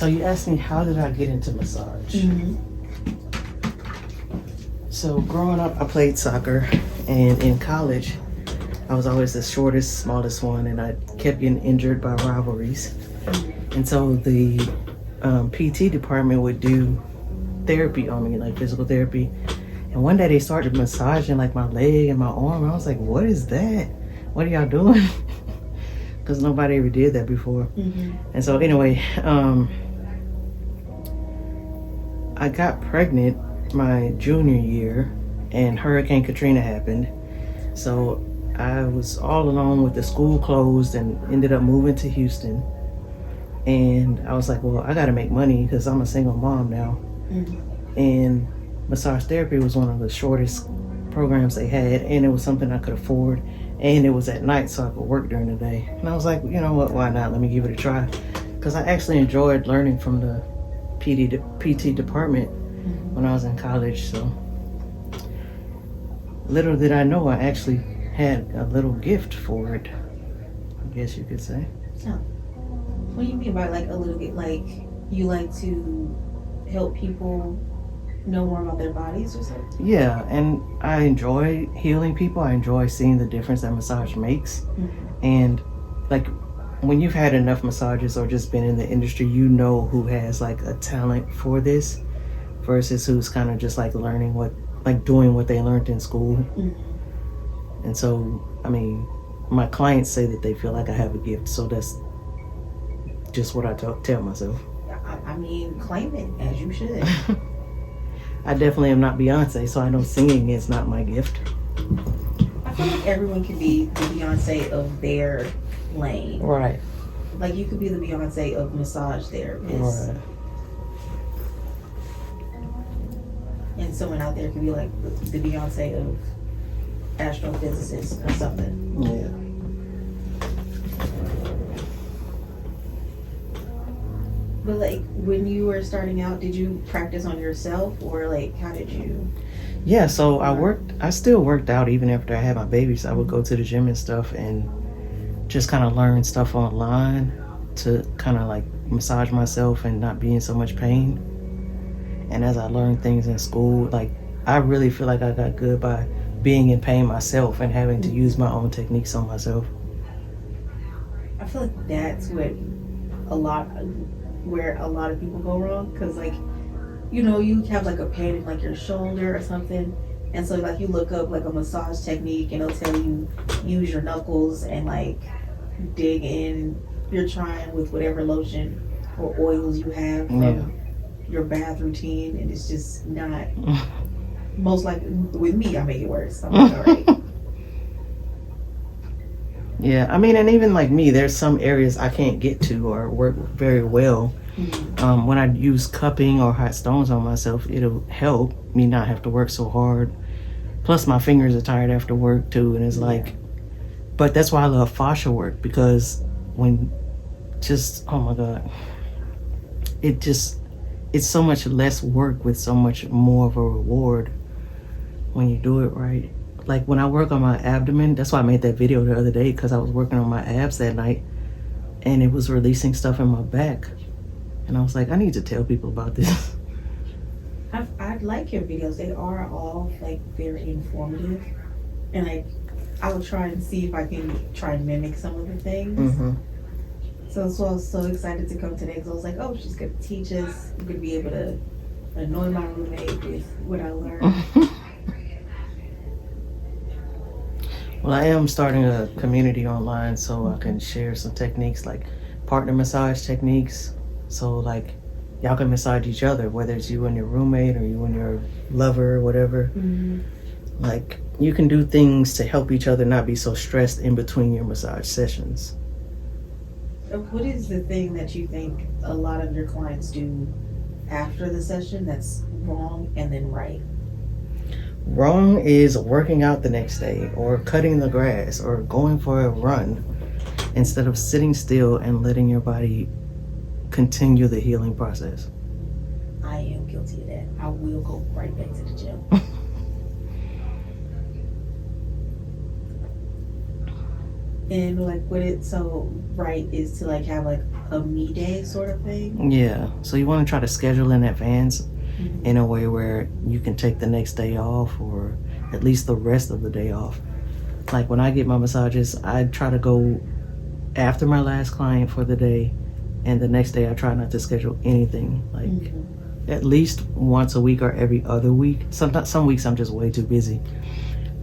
So you asked me, how did I get into massage? Mm-hmm. So growing up, I played soccer, and in college, I was always the shortest, smallest one, and I kept getting injured by rivalries. And so the PT department would do therapy on me, like physical therapy. And one day they started massaging like my leg and my arm. I was like, what is that? What are y'all doing? Because nobody ever did that before. Mm-hmm. And so anyway, I got pregnant my junior year, and Hurricane Katrina happened. So I was all alone with the school closed and ended up moving to Houston. And I was like, well, I got to make money because I'm a single mom now. Mm-hmm. And massage therapy was one of the shortest programs they had, and it was something I could afford, and it was at night so I could work during the day. And I was like, you know what, why not? Let me give it a try. Because I actually enjoyed learning from the PT department when I was in college. So little did I know I actually had a little gift for it, I guess you could say. Oh. What do you mean by like a little bit? Like you like to help people know more about their bodies or something? Yeah, and I enjoy healing people. I enjoy seeing the difference that massage makes. Mm-hmm. And like when you've had enough massages or just been in the industry, you know who has like a talent for this versus who's kind of just like learning doing what they learned in school. Mm-hmm. And so, I mean, my clients say that they feel like I have a gift, so that's just what I tell myself. I mean, claim it as you should. I definitely am not Beyonce, so I know singing is not my gift. I feel like everyone can be the Beyonce of their lane. Right. Like you could be the Beyonce of massage therapists. Right. And someone out there could be like the Beyonce of astrophysicists or something. Yeah. But like when you were starting out, did you practice on yourself or like how did you? Yeah, so I still worked out even after I had my babies. I would go to the gym and stuff and just kind of learn stuff online to kind of like massage myself and not be in so much pain. And as I learned things in school, like I really feel like I got good by being in pain myself and having to use my own techniques on myself. I feel like that's where a lot of people go wrong, because like, you know, you have like a pain in like your shoulder or something, and so like you look up like a massage technique and it'll tell you use your knuckles and like dig in. You're trying with whatever lotion or oils you have from your bath routine, and it's just not. Most likely with me, I make it worse. I'm like, all right. Yeah, I mean, and even like me, there's some areas I can't get to or work very well. Mm-hmm. When I use cupping or hot stones on myself, it'll help me not have to work so hard. Plus, my fingers are tired after work too, and it's like, but that's why I love fascia work, because oh my God, it's so much less work with so much more of a reward when you do it right. Like when I work on my abdomen, that's why I made that video the other day, because I was working on my abs that night and it was releasing stuff in my back. And I was like, I need to tell people about this. I like your videos. They are all like very informative. And like, I will try and see if I can try and mimic some of the things. Mm-hmm. So I was so excited to come today, because I was like, oh, she's going to teach us. I'm going to be able to annoy my roommate with what I learned. Well, I am starting a community online so I can share some techniques like partner massage techniques. So like y'all can massage each other, whether it's you and your roommate or you and your lover or whatever. Mm-hmm. Like you can do things to help each other not be so stressed in between your massage sessions. What is the thing that you think a lot of your clients do after the session that's wrong and then right? Wrong is working out the next day or cutting the grass or going for a run instead of sitting still and letting your body continue the healing process. I am guilty of that. I will go right back to the gym. And like with it, so right is to like have like a me day sort of thing. Yeah. So you want to try to schedule in advance Mhm. in a way where you can take the next day off or at least the rest of the day off. Like when I get my massages, I try to go after my last client for the day, and the next day I try not to schedule anything. Like Mhm. at least once a week or every other week. Sometimes some weeks I'm just way too busy,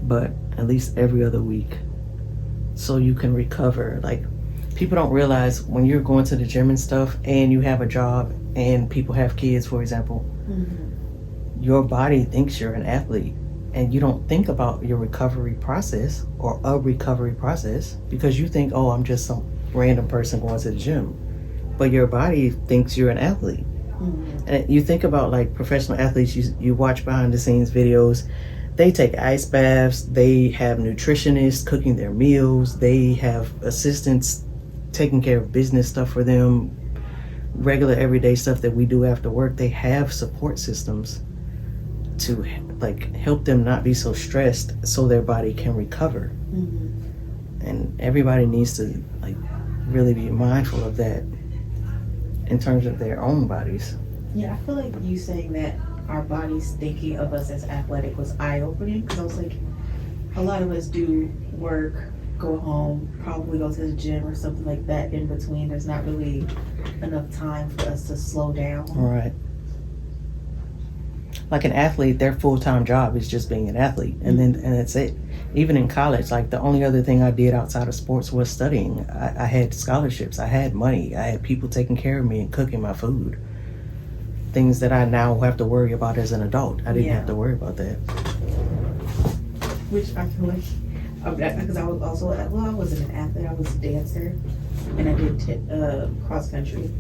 but at least every other week, so you can recover. Like people don't realize when you're going to the gym and stuff, and you have a job, and people have kids, for example. Mhm. Your body thinks you're an athlete, and you don't think about your recovery process or a recovery process because you think, oh, I'm just some random person going to the gym. But your body thinks you're an athlete. Mhm. And you think about like professional athletes, you watch behind the scenes videos, they take ice baths, they have nutritionists cooking their meals, they have assistants taking care of business stuff for them, regular everyday stuff that we do after work. They have support systems to like help them not be so stressed so their body can recover. Mhm. And everybody needs to like really be mindful of that in terms of their own bodies. Yeah, I feel like you saying that our bodies thinking of us as athletic was eye opening because I was like, a lot of us do work, go home, probably go to the gym or something like that in between. There's not really enough time for us to slow down. Right. Like an athlete, their full-time job is just being an athlete, and that's it. Even in college, like the only other thing I did outside of sports was studying. I had scholarships, I had money, I had people taking care of me and cooking my food. Things that I now have to worry about as an adult. I didn't have to worry about that. Which I feel like, because I was also, well, I wasn't an athlete, I was a dancer, and I did cross country.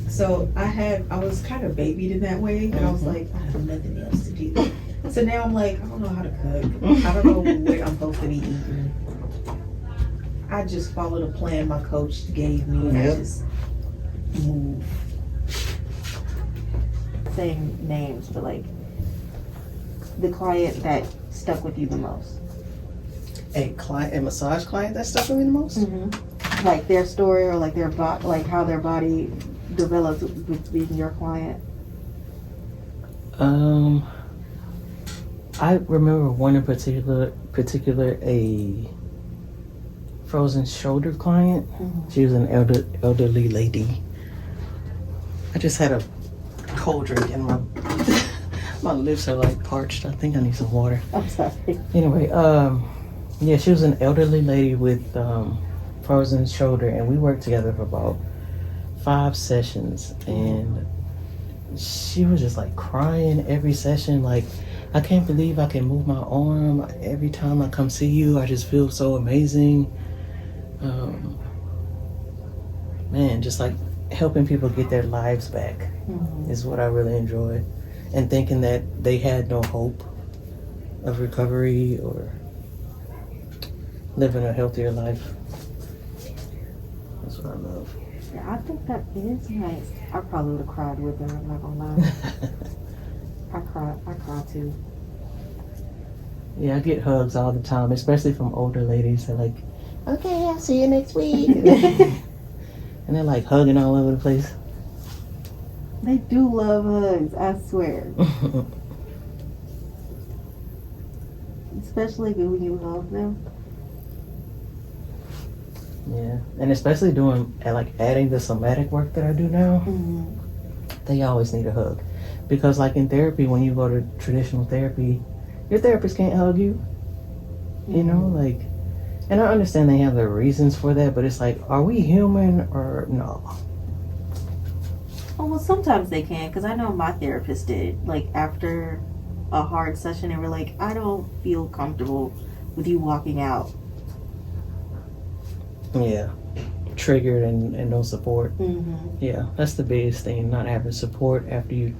So I was kind of babied in that way, and I was like, I have nothing else to do. So now I'm like, I don't know how to cook. I don't know what I'm supposed to be eating. I just follow the plan my coach gave me, and I just move. Saying names, but like the client that stuck with you the most. A massage client that stuck with me the most? Mm-hmm. Like their story or like their like how their body developed with being your client. I remember one in particular, a frozen shoulder client. Mm-hmm. She was an elderly lady. I just had a cold drink and my lips are like parched. I think I need some water. I'm sorry. Anyway, yeah, she was an elderly lady with frozen shoulder, and we worked together for about 5 sessions, and she was just like crying every session, like, I can't believe I can move my arm. Every time I come see you, I just feel so amazing. Man, just like helping people get their lives back is what I really enjoy. And thinking that they had no hope of recovery or living a healthier life. That's what I love. Yeah, I think that is nice. I probably would have cried with her, I'm not gonna lie. I cry too. Yeah, I get hugs all the time, especially from older ladies. They're like, okay, I'll see you next week. And they're like hugging all over the place. They do love hugs, I swear. Especially when you love them. Yeah, and especially adding the somatic work that I do now, they always need a hug. Because like in therapy, when you go to traditional therapy, your therapist can't hug you. You know, like, and I understand they have their reasons for that, but it's like, are we human or no? Oh, well, sometimes they can, because I know my therapist did. Like, after a hard session, they were like, I don't feel comfortable with you walking out. Yeah, triggered and no support. Yeah, that's the biggest thing, not having support after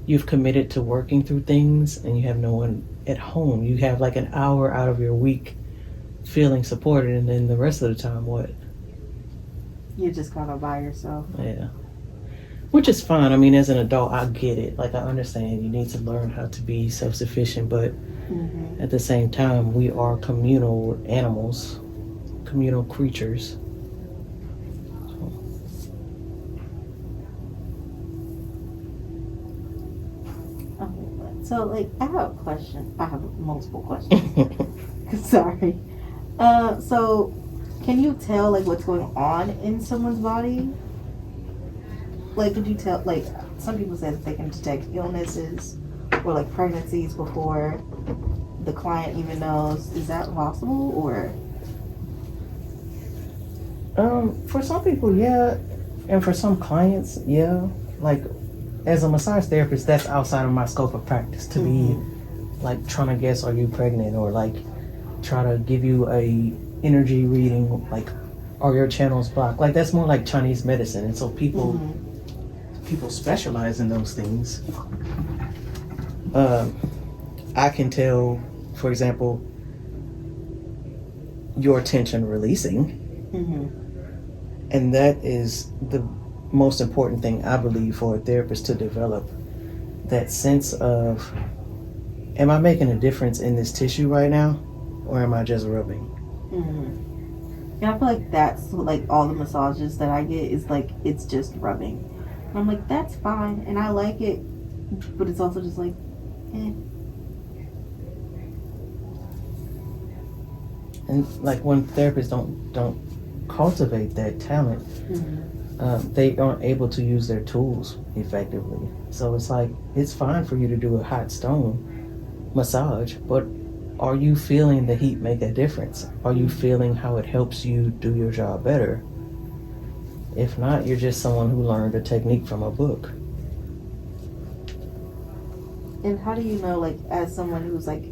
you've committed to working through things and you have no one at home. You have like an hour out of your week feeling supported, and then the rest of the time, what? You're just kind of by yourself. Yeah. Which is fine. I mean, as an adult, I get it. Like, I understand you need to learn how to be self-sufficient, but at the same time, we are communal animals, communal creatures. So, like, I have a question. I have multiple questions. Sorry. So, can you tell, like, what's going on in someone's body? Like, could you tell, like, some people say that they can detect illnesses or, like, pregnancies before the client even knows. Is that possible, or? For some people, yeah. And for some clients, yeah. Like, as a massage therapist, that's outside of my scope of practice to be like trying to guess, are you pregnant, or like try to give you a energy reading, like are your channels blocked. Like that's more like Chinese medicine, and so people specialize in those things. I can tell, for example, your tension releasing, and that is the most important thing, I believe, for a therapist to develop. That sense of, am I making a difference in this tissue right now, or am I just rubbing? And I feel like that's like all the massages that I get is like it's just rubbing. And I'm like, that's fine, and I like it, but it's also just like, eh. And like when therapists don't cultivate that talent, they aren't able to use their tools effectively. So it's like, it's fine for you to do a hot stone massage, but are you feeling the heat make a difference? Are you feeling how it helps you do your job better? If not, you're just someone who learned a technique from a book. And how do you know, like, as someone who's like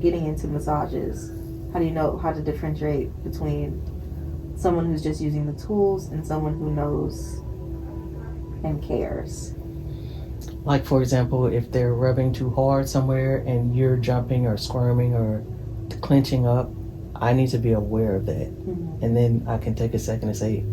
getting into massages, how do you know how to differentiate between someone who's just using the tools and someone who knows and cares? Like, for example, if they're rubbing too hard somewhere and you're jumping or squirming or clenching up, I need to be aware of that. And then I can take a second and say,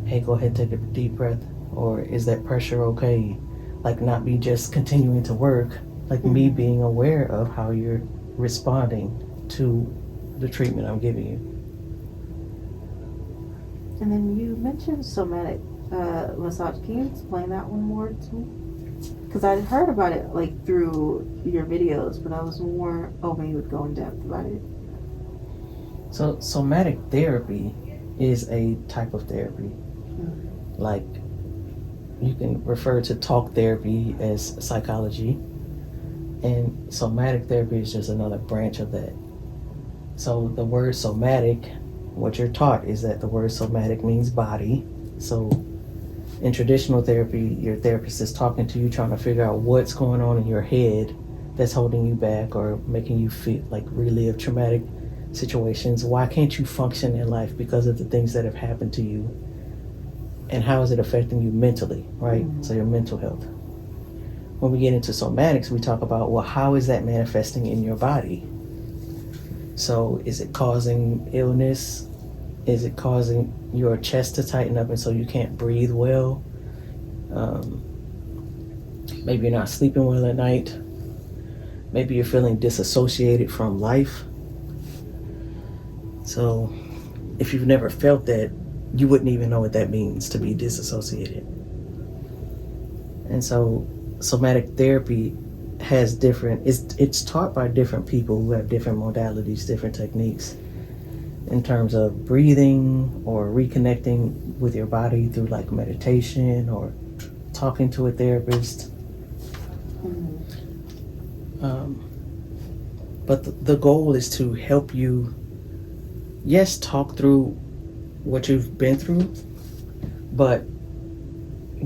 hey, go ahead and take a deep breath. Or is that pressure okay? Like, not be just continuing to work, like me being aware of how you're responding to the treatment I'm giving you. And then you mentioned somatic massage. Can you explain that one more to me? Because I heard about it like through your videos, but I was more hoping you would go in depth about it. So somatic therapy is a type of therapy. Like, you can refer to talk therapy as psychology, and somatic therapy is just another branch of that. So the word somatic, what you're taught is that the word somatic means body. So in traditional therapy, your therapist is talking to you, trying to figure out what's going on in your head that's holding you back or making you feel like relive traumatic situations. Why can't you function in life because of the things that have happened to you? And how is it affecting you mentally, right? So your mental health. When we get into somatics, we talk about, well, how is that manifesting in your body? So is it causing illness? Is it causing your chest to tighten up and so you can't breathe well? Maybe you're not sleeping well at night. Maybe you're feeling disassociated from life. So if you've never felt that, you wouldn't even know what that means to be disassociated. And so somatic therapy has different, it's taught by different people who have different modalities, different techniques in terms of breathing or reconnecting with your body through like meditation or talking to a therapist. But the goal is to help you, yes, talk through what you've been through, but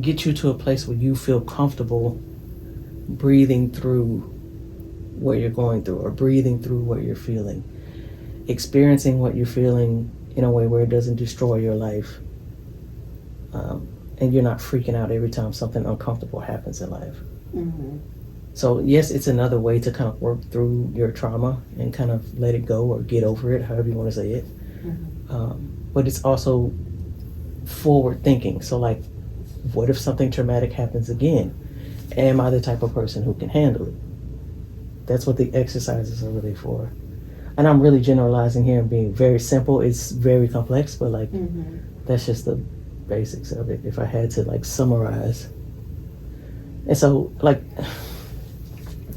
get you to a place where you feel comfortable breathing through what you're going through or breathing through what you're feeling, experiencing what you're feeling in a way where it doesn't destroy your life, and you're not freaking out every time something uncomfortable happens in life. So yes, it's another way to kind of work through your trauma and kind of let it go or get over it, however you want to say it. But it's also forward thinking. So like, what if something traumatic happens again? Am I the type of person who can handle it? That's what the exercises are really for. and I'm really generalizing here and being very simple. It's very complex, but like that's just the basics of it. If I had to like summarize, and so like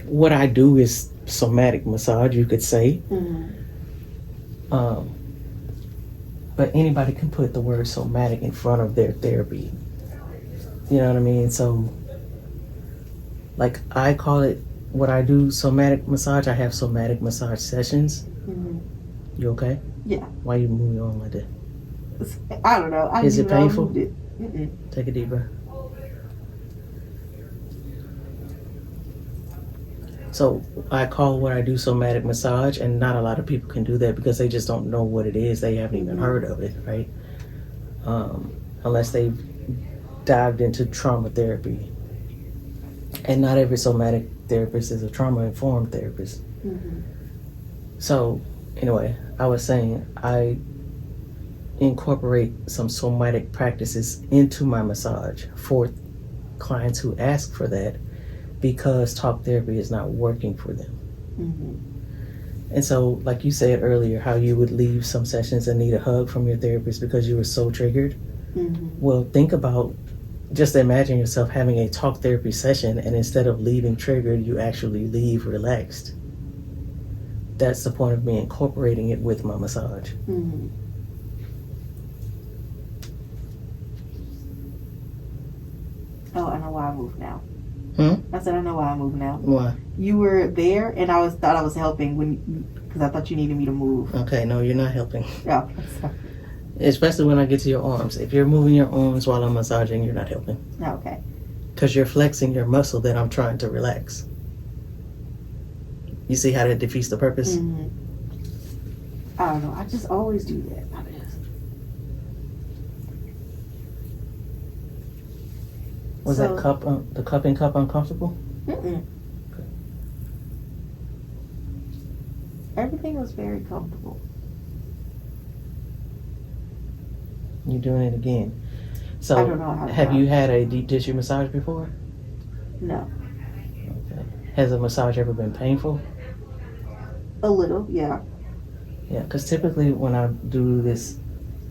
what I do is somatic massage, you could say. But anybody can put the word somatic in front of their therapy. You know what I mean? So, like, I call it what I do somatic massage. I have somatic massage sessions. You okay? Yeah. Why you moving on like that? I don't know. Is it painful? Mm-mm. Take a deep breath. So I call what I do somatic massage, and not a lot of people can do that because they just don't know what it is. They haven't even heard of it, right? Unless they've dived into trauma therapy. And not every somatic therapist is a trauma-informed therapist. So anyway, I was saying I incorporate some somatic practices into my massage for clients who ask for that, because talk therapy is not working for them. And so, like you said earlier, how you would leave some sessions and need a hug from your therapist because you were so triggered. Well, think about, just imagine yourself having a talk therapy session, and instead of leaving triggered, you actually leave relaxed. That's the point of me incorporating it with my massage. Oh, I know why I moved now. I said I know why I moved now. Why? You were there, and I thought I was helping because I thought you needed me to move. Okay, no, you're not helping. Yeah. Especially when I get to your arms. If you're moving your arms while I'm massaging, you're not helping. Okay. Because you're flexing your muscle that I'm trying to relax. You see how that defeats the purpose? I don't know. I just always do that. Was that the cupping cup uncomfortable? Okay. Everything was very comfortable. You're doing it again. So, I don't know how to have you had a deep tissue massage before? No. Okay. Has a massage ever been painful? A little, yeah. Yeah, because typically when I do this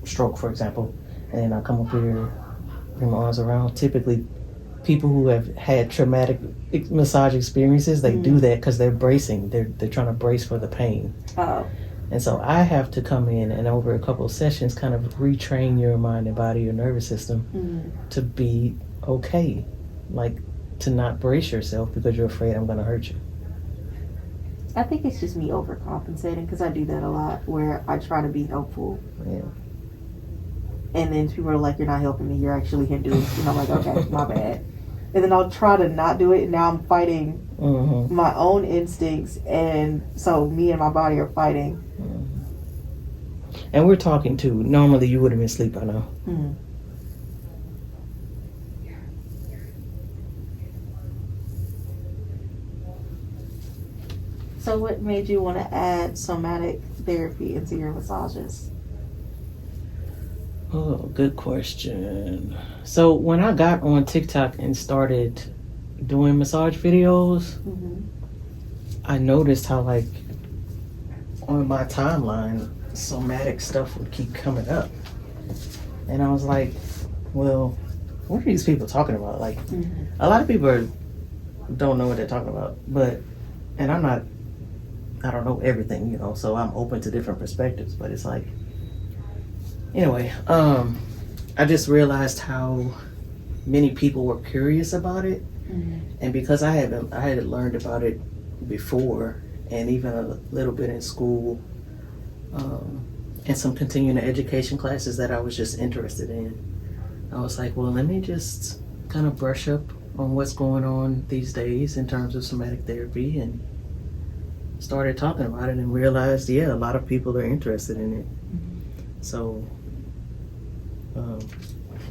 stroke, for example, and I come up here, bring my arms around, typically people who have had traumatic massage experiences, they do that because they're bracing. They're trying to brace for the pain. And so I have to come in and over a couple of sessions kind of retrain your mind and body, your nervous system to be okay. Like to not brace yourself because you're afraid I'm going to hurt you. I think it's just me overcompensating because I do that a lot where I try to be helpful. Yeah. And then people are like, you're not helping me, you're actually hindering. And I'm like, okay, my bad. And then I'll try to not do it, and now I'm fighting my own instincts, and so me and my body are fighting. And we're talking too. Normally you would have been asleep by now. So what made you want to add somatic therapy into your massages? Oh, good question. So when I got on TikTok and started doing massage videos, I noticed how like on my timeline, somatic stuff would keep coming up. And I was like, well, what are these people talking about? Like a lot of people don't know what they're talking about, and I don't know everything, you know, so I'm open to different perspectives, but it's like, anyway, I just realized how many people were curious about it, and because I had learned about it before, and even a little bit in school, and some continuing education classes that I was just interested in, I was like, well, let me just kind of brush up on what's going on these days in terms of somatic therapy, and started talking about it and realized, yeah, a lot of people are interested in it. So,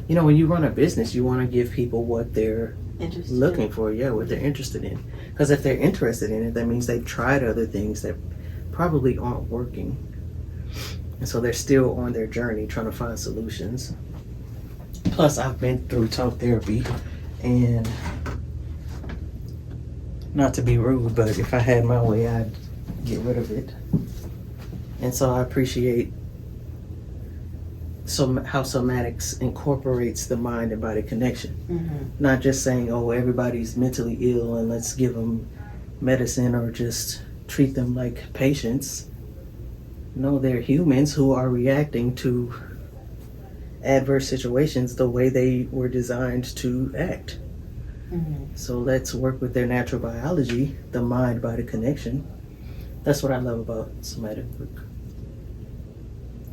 you know, when you run a business, you want to give people what they're looking for, what they're interested in. Because if they're interested in it, that means they've tried other things that probably aren't working. And so they're still on their journey trying to find solutions. Plus, I've been through talk therapy, and not to be rude, but if I had my way, I'd get rid of it. And so I appreciate how somatics incorporates the mind and body connection. Mm-hmm. Not just saying, oh, everybody's mentally ill and let's give them medicine or just treat them like patients. No, they're humans who are reacting to adverse situations the way they were designed to act. Mm-hmm. So let's work with their natural biology, the mind body connection. That's what I love about somatic work.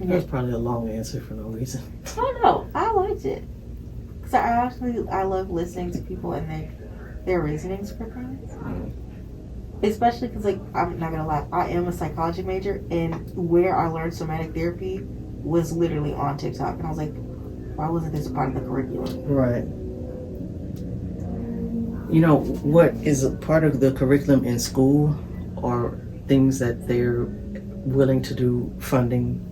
That's probably a long answer for no reason. Oh no, I liked it. Cause I love listening to people and their reasonings for things. Especially because, like, I'm not gonna lie, I am a psychology major, and where I learned somatic therapy was literally on TikTok, and I was like, why wasn't this a part of the curriculum? Right. You know what is a part of the curriculum in school are things that they're willing to do funding,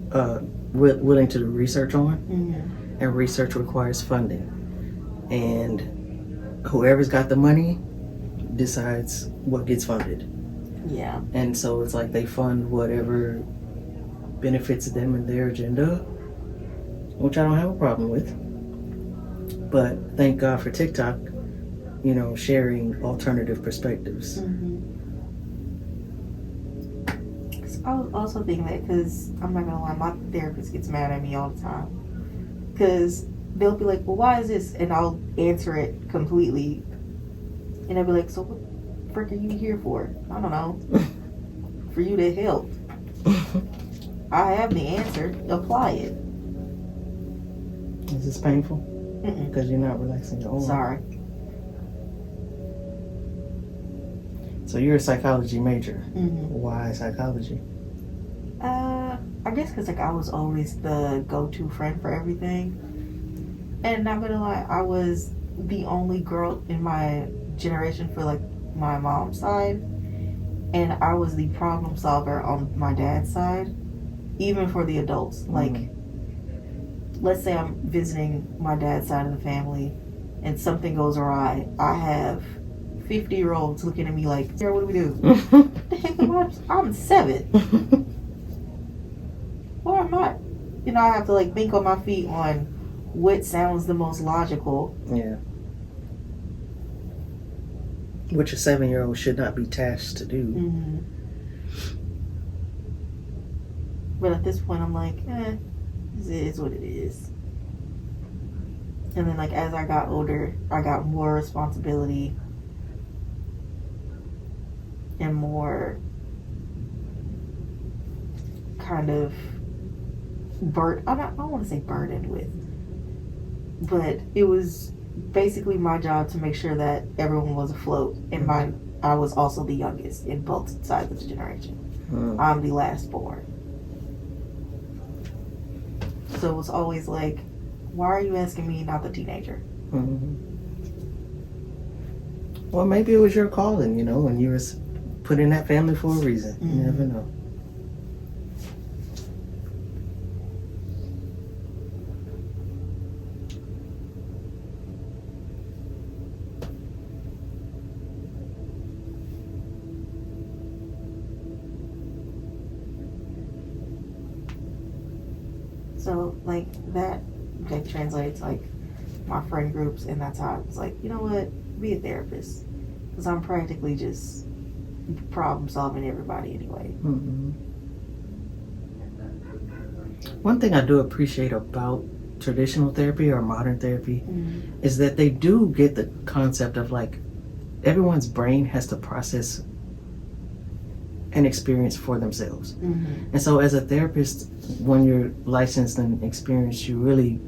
willing to do research on, Mm-hmm. and research requires funding, and whoever's got the money decides what gets funded. Yeah. And so it's like they fund whatever benefits them and their agenda, which I don't have a problem with. But thank God for TikTok, you know, sharing alternative perspectives. Mm-hmm. I was also thinking that, because I'm not gonna lie, my therapist gets mad at me all the time. Because they'll be like, well, why is this? And I'll answer it completely. And I'll be like, so what the frick are you here for? I don't know. For you to help. I have the answer. Apply it. Is this painful? Mm-mm. Because you're not relaxing your arm. Sorry. So you're a psychology major. Mm-hmm. Why psychology? I guess because, like, I was always the go-to friend for everything. And not gonna lie, I was the only girl in my generation for, like, my mom's side. And I was the problem solver on my dad's side, even for the adults. Like, let's say I'm visiting my dad's side of the family and something goes awry. I have 50-year-olds looking at me like, Sarah, what do we do? The heck am I'm 7. Or I'm not. You know, I have to, like, think on my feet on what sounds the most logical. Yeah. Which a 7-year-old should not be tasked to do. Mm-hmm. But at this point, I'm like, this is what it is. And then, like, as I got older, I got more responsibility and more kind of I don't want to say burdened with, but it was basically my job to make sure that everyone was afloat. And I was also the youngest in both sides of the generation. I'm the last born. So it was always like, why are you asking me, not the teenager? Mm-hmm. Well, maybe it was your calling, you know, and you were put in that family for a reason. Mm-hmm. You never know. So, like, that translates, like, my friend groups, and that's how I was like, you know what, be a therapist. Because I'm practically just problem solving everybody anyway. Mm-hmm. One thing I do appreciate about traditional therapy or modern therapy is that they do get the concept of, like, everyone's brain has to process an experience for themselves. And so as a therapist, when you're licensed and experienced, you really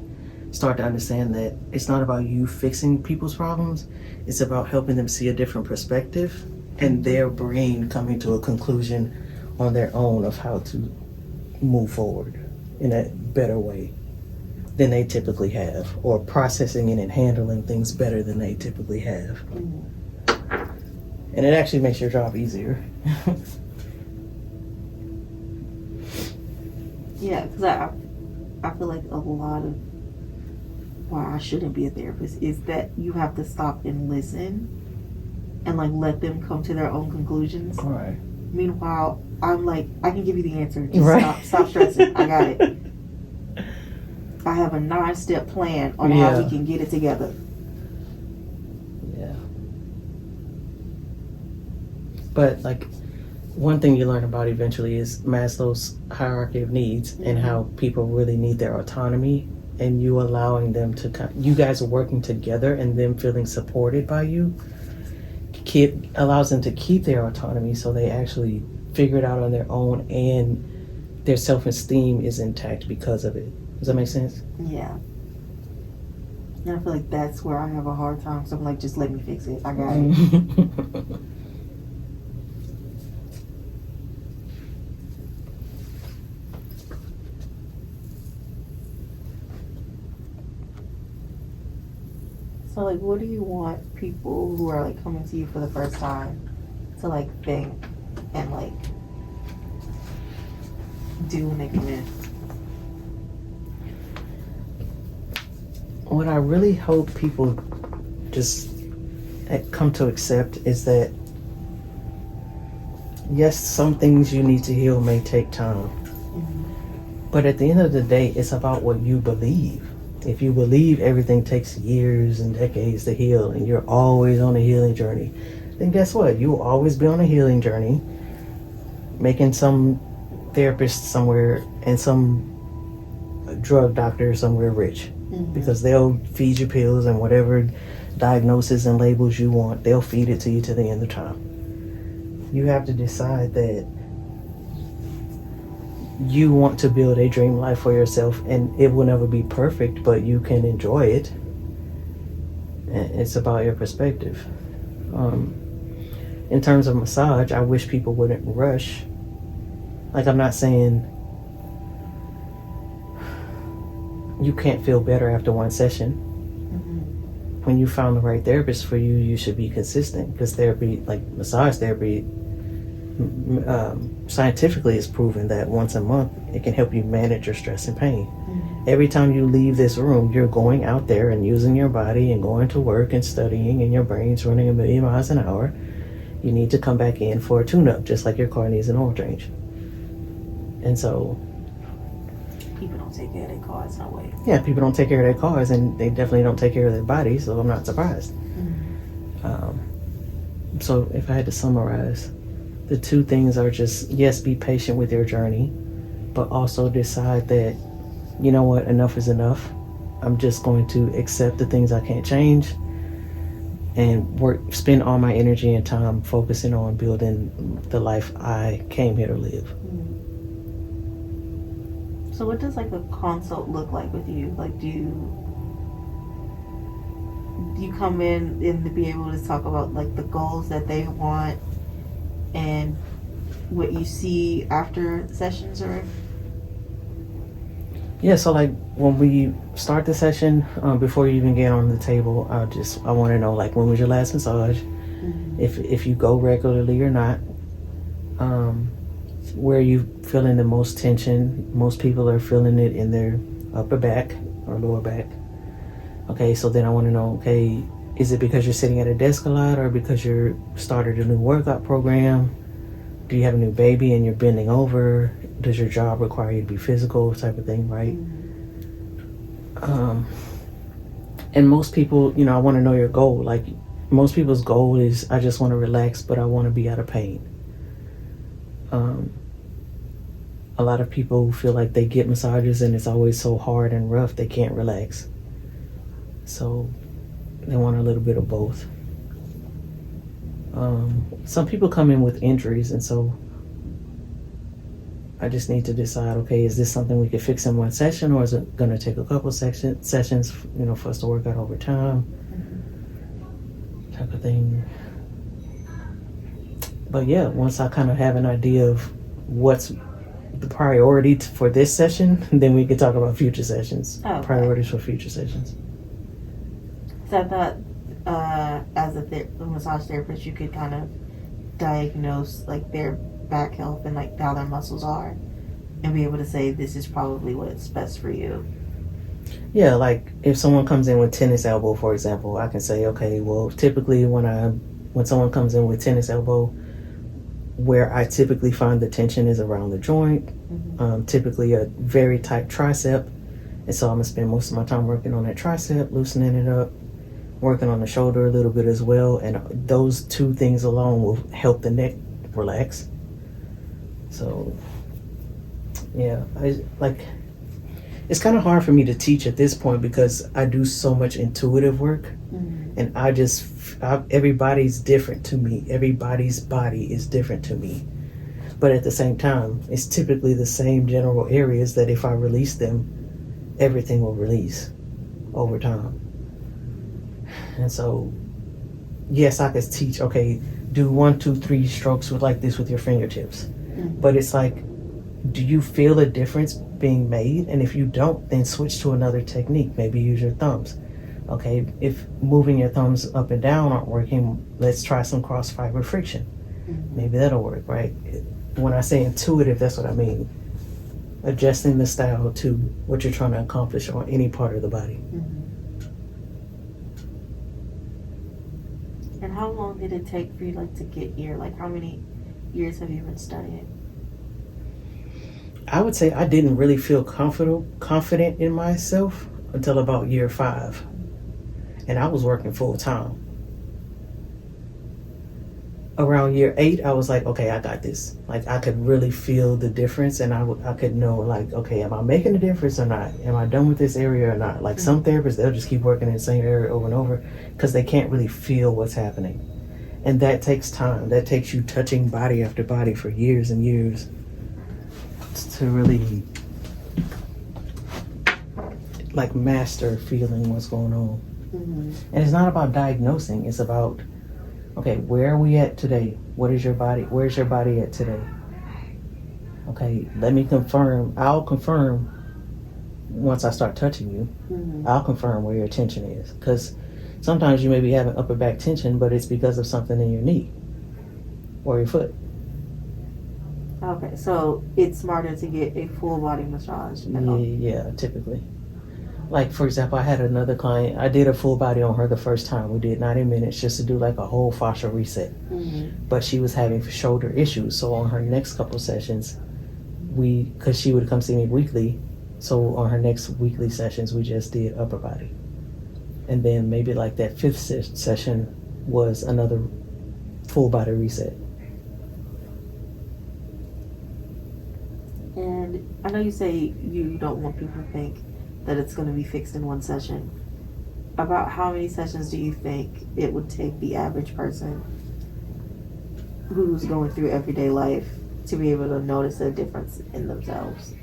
start to understand that it's not about you fixing people's problems, it's about helping them see a different perspective and their brain coming to a conclusion on their own of how to move forward in a better way than they typically have, or processing it and handling things better than they typically have. And it actually makes your job easier. Yeah, because I feel like a lot of why I shouldn't be a therapist is that you have to stop and listen and, like, let them come to their own conclusions. All right. Meanwhile, I'm like, I can give you the answer. Just Right. stop stressing. I got it. I have a 9-step plan on how we can get it together. Yeah. But like, one thing you learn about eventually is Maslow's hierarchy of needs and how people really need their autonomy, and you allowing them to, you guys working together and them feeling supported by you, allows them to keep their autonomy so they actually figure it out on their own, and their self-esteem is intact because of it. Does that make sense? Yeah. And I feel like that's where I have a hard time. So I'm like, just let me fix it. I got it. So like, what do you want people who are like coming to you for the first time to like think and like do when they come in? What I really hope people just come to accept is that, yes, some things you need to heal may take time. But at the end of the day, it's about what you believe. If you believe everything takes years and decades to heal and you're always on a healing journey, then guess what? You'll always be on a healing journey, making some therapist somewhere and some drug doctor somewhere rich. Because they'll feed you pills and whatever diagnosis and labels you want, they'll feed it to you to the end of time. You have to decide that you want to build a dream life for yourself, and it will never be perfect, but you can enjoy it. And it's about your perspective. In terms of massage, I wish people wouldn't rush. Like, I'm not saying you can't feel better after one session. When you found the right therapist for you, you should be consistent, because therapy, like massage therapy, scientifically is proven that once a month it can help you manage your stress and pain. Every time you leave this room, you're going out there and using your body and going to work and studying, and your brain's running 1,000,000 miles an hour. You need to come back in for a tune-up, just like your car needs an oil change. And so People don't take care of their cars, no way. yeah, people don't take care of their cars, and they definitely don't take care of their bodies, so I'm not surprised. So if I had to summarize, the two things are just, yes, be patient with your journey, but also decide that, you know what, enough is enough. I'm just going to accept the things I can't change and spend all my energy and time focusing on building the life I came here to live. So what does like a consult look like with you? Like, do you come in and to be able to talk about like the goals that they want and what you see after sessions? Or yeah, so like when we start the session, before you even get on the table, I want to know, like, when was your last massage? If you go regularly or not. Where you feeling the most tension. Most people are feeling it in their upper back or lower back. Okay, so then I want to know, okay, is it because you're sitting at a desk a lot, or because you started a new workout program? Do you have a new baby and you're bending over? Does your job require you to be physical, type of thing, right? And most people, I want to know your goal. Like, most people's goal is, I just want to relax, but I want to be out of pain. A lot of people feel like they get massages and it's always so hard and rough they can't relax. So they want a little bit of both. Some people come in with injuries, and so I just need to decide, okay, is this something we could fix in one session, or is it going to take a couple sessions, for us to work out over time, type of thing. But yeah, once I kind of have an idea of what's the priority for this session, then we could talk about future sessions. Okay. Priorities for future sessions. So I thought as a massage therapist, you could kind of diagnose like their back health and like how their muscles are, and be able to say, this is probably what's best for you. Yeah, like if someone comes in with tennis elbow, for example, I can say, okay, well, typically when someone comes in with tennis elbow, where I typically find the tension is around the joint, typically a very tight tricep. And so I'm gonna spend most of my time working on that tricep, loosening it up, working on the shoulder a little bit as well. And those two things alone will help the neck relax. So yeah, it's kind of hard for me to teach at this point because I do so much intuitive work, and everybody's different to me. Everybody's body is different to me. But at the same time, it's typically the same general areas that if I release them, everything will release over time. And so, yes, I could teach, okay, do 1, 2, 3 strokes with like this with your fingertips. But it's like, do you feel a difference being made? And if you don't, then switch to another technique. Maybe use your thumbs. Okay, if moving your thumbs up and down aren't working, let's try some cross fiber friction. Maybe that'll work, right? When I say intuitive, that's what I mean. Adjusting the style to what you're trying to accomplish on any part of the body. And how long did it take for you to get here? Like, how many years have you been studying? I would say I didn't really feel confident in myself until about year 5. And I was working full time. Around year 8, I was like, okay, I got this. Like, I could really feel the difference, and I could know, like, okay, am I making a difference or not? Am I done with this area or not? Like, some therapists, they'll just keep working in the same area over and over because they can't really feel what's happening. And that takes time. That takes you touching body after body for years and years to really, like, master feeling what's going on. And it's not about diagnosing. It's about, okay, where are we at today? Where's your body at today? Okay, let me confirm. I'll confirm once I start touching you. I'll confirm where your tension is. Because sometimes you may be having upper back tension, but it's because of something in your knee or your foot. Okay, so it's smarter to get a full body massage. Yeah, typically. Like, for example, I had another client, I did a full body on her the first time. We did 90 minutes just to do like a whole fascia reset. But she was having shoulder issues. So on her next couple sessions, because she would come see me weekly, so on her next weekly sessions, we just did upper body. And then maybe like that 5th session was another full body reset. And I know you say you don't want people to think that it's going to be fixed in one session. About how many sessions do you think it would take the average person who's going through everyday life to be able to notice a difference in themselves?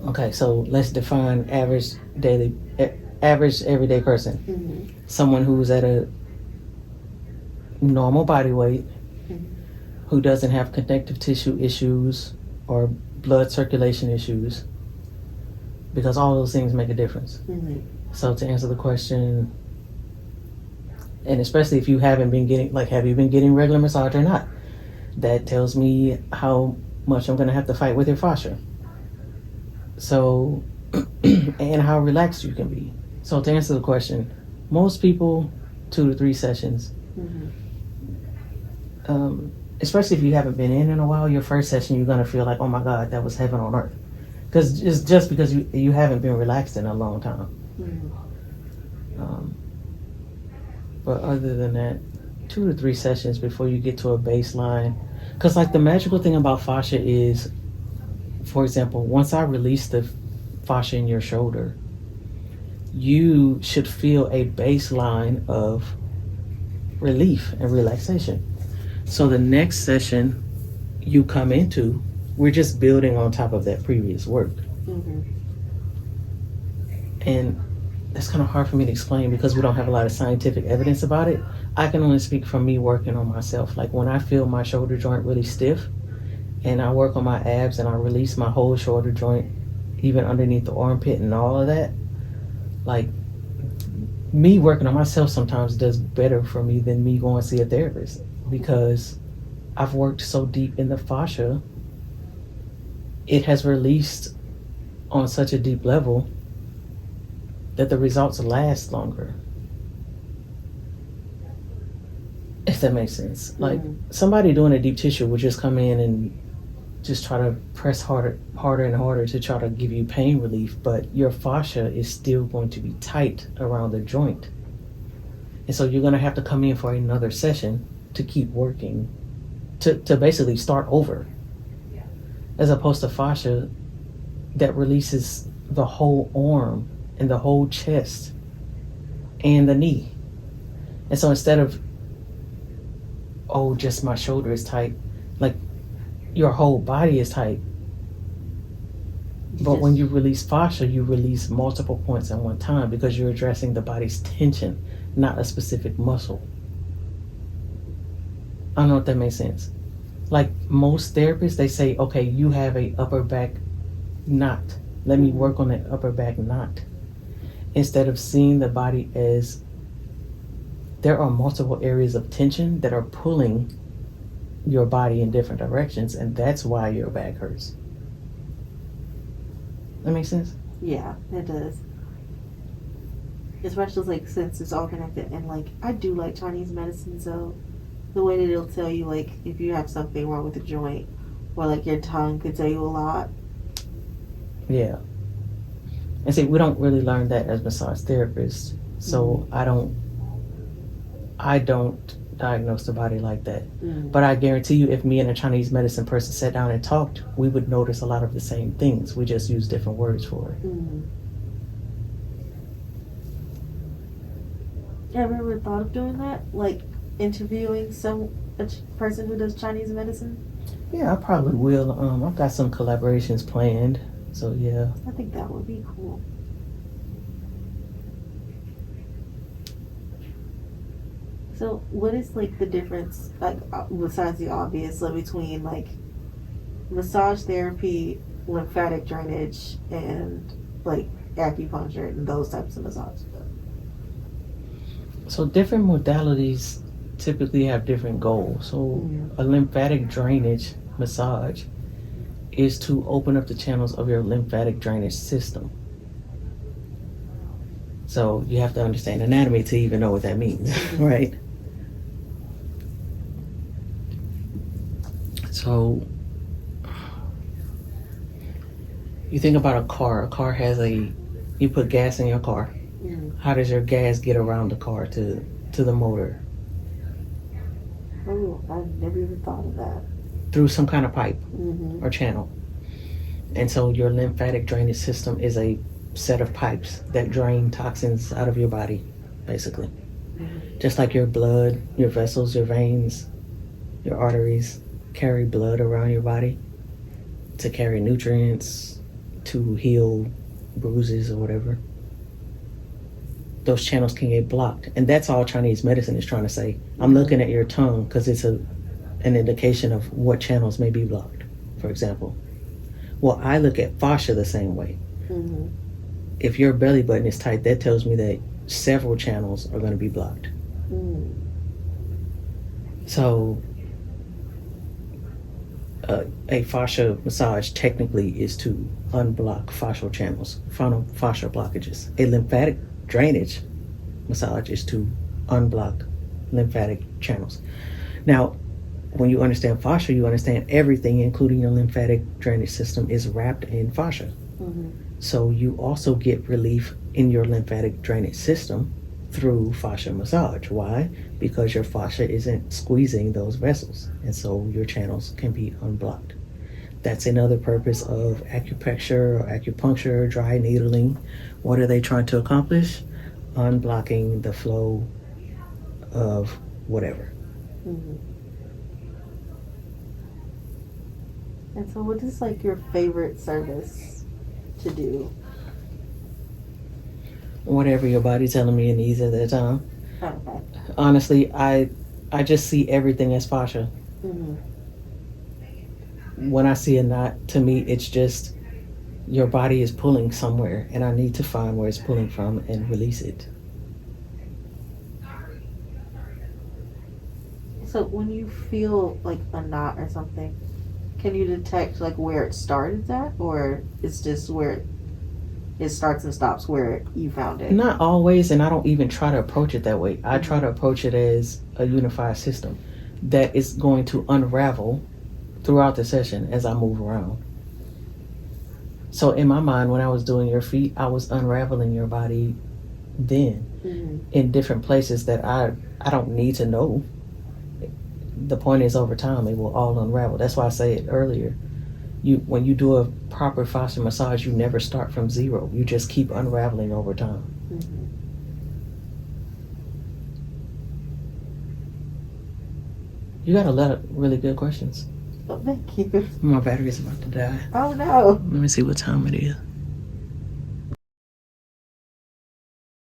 Okay, so let's define average everyday person. Someone who's at a normal body weight, who doesn't have connective tissue issues or blood circulation issues, because all those things make a difference. So to answer the question, and especially if you haven't been getting, like, have you been getting regular massage or not? That tells me how much I'm gonna have to fight with your fascia. So, and how relaxed you can be. So to answer the question, most people, 2 to 3 sessions. Especially if you haven't been in a while, your first session, you're going to feel like, oh my God, that was heaven on earth. Because it's just because you haven't been relaxed in a long time. But other than that, 2 to 3 sessions before you get to a baseline. Because like the magical thing about fascia is, for example, once I release the fascia in your shoulder, you should feel a baseline of relief and relaxation. So the next session you come into, we're just building on top of that previous work. And that's kind of hard for me to explain because we don't have a lot of scientific evidence about it. I can only speak from me working on myself. Like when I feel my shoulder joint really stiff and I work on my abs and I release my whole shoulder joint, even underneath the armpit and all of that, like me working on myself sometimes does better for me than me going to see a therapist. Because I've worked so deep in the fascia, it has released on such a deep level that the results last longer. if that makes sense. Like Mhm. somebody doing a deep tissue would just come in and just try to press harder and harder to try to give you pain relief, but your fascia is still going to be tight around the joint. And so you're going to have to come in for another session to keep working, to basically start over, as opposed to fascia that releases the whole arm and the whole chest and the knee. And so instead of, oh, just my shoulder is tight, like your whole body is tight. But when you release fascia, you release multiple points at one time because you're addressing the body's tension, not a specific muscle. I don't know if that makes sense. Like most therapists, they say, okay, you have a upper back knot. Let me work on that upper back knot. Instead of seeing the body as there are multiple areas of tension that are pulling your body in different directions, and that's why your back hurts. That makes sense? Yeah, it does. Especially like since it's all connected, and like I do like Chinese medicine, so the way that it'll tell you like if you have something wrong with the joint, or like your tongue could tell you a lot. Yeah. And see, we don't really learn that as massage therapists, so I don't diagnose the body like that. But I guarantee you, if me and a Chinese medicine person sat down and talked, we would notice a lot of the same things. We just use different words for it. Have you ever thought of doing that? Like interviewing a person who does Chinese medicine? Yeah, I probably will. I've got some collaborations planned, so yeah. I think that would be cool. So what is like the difference, like besides the obvious, like, between like massage therapy, lymphatic drainage, and like acupuncture and those types of massage? So different modalities typically have different goals. So a lymphatic drainage massage is to open up the channels of your lymphatic drainage system. So you have to understand anatomy to even know what that means, right? So you think about a car. A car has you put gas in your car. How does your gas get around the car to the motor? Oh, I've never even thought of that. Through some kind of pipe or channel. And so your lymphatic drainage system is a set of pipes that drain toxins out of your body, basically. Just like your blood, your vessels, your veins, your arteries carry blood around your body to carry nutrients, to heal bruises or whatever. Those channels can get blocked. And that's all Chinese medicine is trying to say. I'm looking at your tongue because it's an indication of what channels may be blocked, for example. Well, I look at fascia the same way. If your belly button is tight, that tells me that several channels are going to be blocked. So a fascia massage technically is to unblock fascial channels, fascial blockages. A lymphatic drainage massage is to unblock lymphatic channels. Now, when you understand fascia, you understand everything, including your lymphatic drainage system, is wrapped in fascia. So you also get relief in your lymphatic drainage system through fascia massage. Why? Because your fascia isn't squeezing those vessels, and so your channels can be unblocked. That's another purpose of acupressure or acupuncture, dry needling. What are they trying to accomplish? Unblocking the flow of whatever. And so what is like your favorite service to do? Whatever your body telling me it needs at that time. Okay. Honestly, I just see everything as fascia. When I see a knot, to me, it's just your body is pulling somewhere, and I need to find where it's pulling from and release it. So when you feel like a knot or something, can you detect like where it started at, or it's just where it starts and stops where you found it. Not always, and I don't even try to approach it that way. I try to approach it as a unified system that is going to unravel throughout the session as I move around. So in my mind, when I was doing your feet, I was unraveling your body then in different places that I don't need to know. The point is, over time, it will all unravel. That's why I said earlier, when you do a proper fascia massage, you never start from zero. You just keep unraveling over time. You got a lot of really good questions. Oh, thank you. My battery's about to die. Oh no. Let me see what time it is.